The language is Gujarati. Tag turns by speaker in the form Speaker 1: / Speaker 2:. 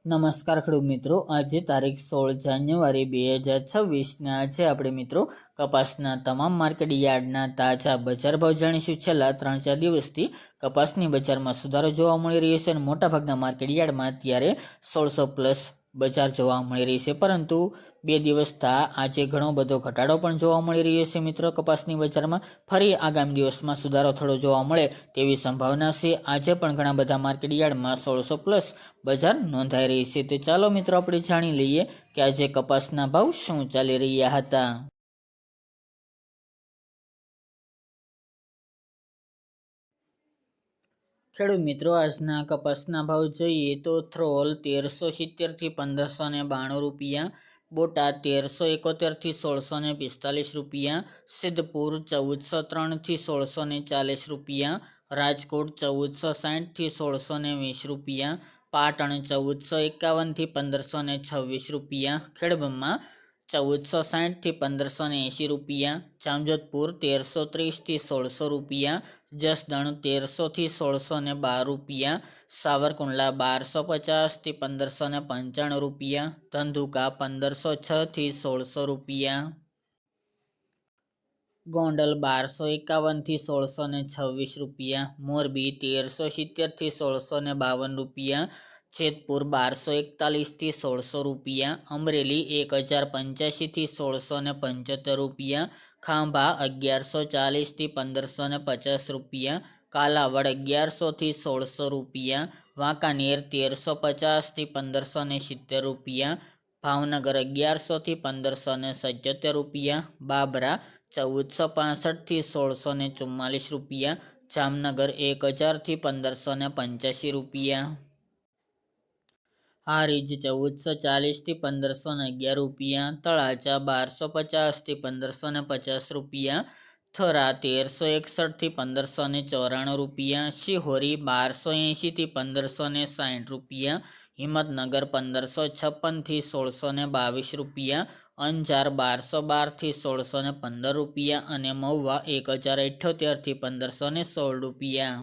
Speaker 1: નમસ્કાર ખેડૂત મિત્રો, આજે તારીખ 16 જાન્યુઆરી 2026 આજે આપણે મિત્રો કપાસના તમામ માર્કેટ યાર્ડના તાજા બજાર ભાવ જાણીશું। છેલ્લા 3-4 દિવસથી કપાસની બજારમાં સુધારો જોવા મળી રહ્યો છે અને મોટાભાગના માર્કેટ યાર્ડમાં અત્યારે 1600 પ્લસ બજાર જોવા મળી રહી છે, પરંતુ 2 દિવસથી આજે ઘણો બધો ઘટાડો પણ જોવા મળી રહ્યો છે। મિત્રો, કપાસની બજારમાં ફરી આગામી દિવસમાં સુધારો થોડો જોવા મળે તેવી સંભાવના છે। આજે પણ ઘણા બધા માર્કેટ યાર્ડમાં 1600 પ્લસ બજાર નોંધાઈ રહી છે। તો ચાલો મિત્રો આપણે જાણી લઈએ કે આજે કપાસના ભાવ શું ચાલી રહ્યા હતા। ખેડૂત મિત્રો, આજના કપાસના ભાવ જોઈએ તો થ્રોલ 1370 થી 1592 રૂપિયા, બોટાદ 1371 થી 1645 રૂપિયા, સિદ્ધપુર 1403 થી 1640 રૂપિયા, રાજકોટ 1460 થી 1620 રૂપિયા, પાટણ 1451 થી 1526 રૂપિયા, ખેડબ્રહ્મા 1460 થી 1580 રૂપિયા, જામજોધપુર 1330 થી 1600 રૂપિયા, જસદણ 1300 થી 1612 રૂપિયા, સાવરકુંડલા 1250 થી 1595 રૂપિયા, ધંધુકા 1506 થી 1600 રૂપિયા, ગોંડલ 1251 થી 1626 રૂપિયા, મોરબી 1370 થી 1652 રૂપિયા, જેતપુર 1241 થી 1600 રૂપિયા, અમરેલી 1085 થી 1675 રૂપિયા, ખાંભા 1140 થી 1550 રૂપિયા, કાલાવડ 1100 થી 1600 રૂપિયા, વાંકાનેર 1350 થી 1570 રૂપિયા, ભાવનગર 1100 થી 1577 રૂપિયા, બાબરા 1465 થી 1644 રૂપિયા, જામનગર 1000 થી 1585 રૂપિયા, હારીજ 1440 થી 1511 રૂપિયા, તળાજા 1250 થી 1550 રૂપિયા, થરા 1361 થી 1594 રૂપિયા, શિહોરી 1280 થી 1560 રૂપિયા, હિંમતનગર 1556 થી 1622 રૂપિયા, અંજાર 1212 થી 1615 રૂપિયા અને મહુવા 1078 થી 1516 રૂપિયા।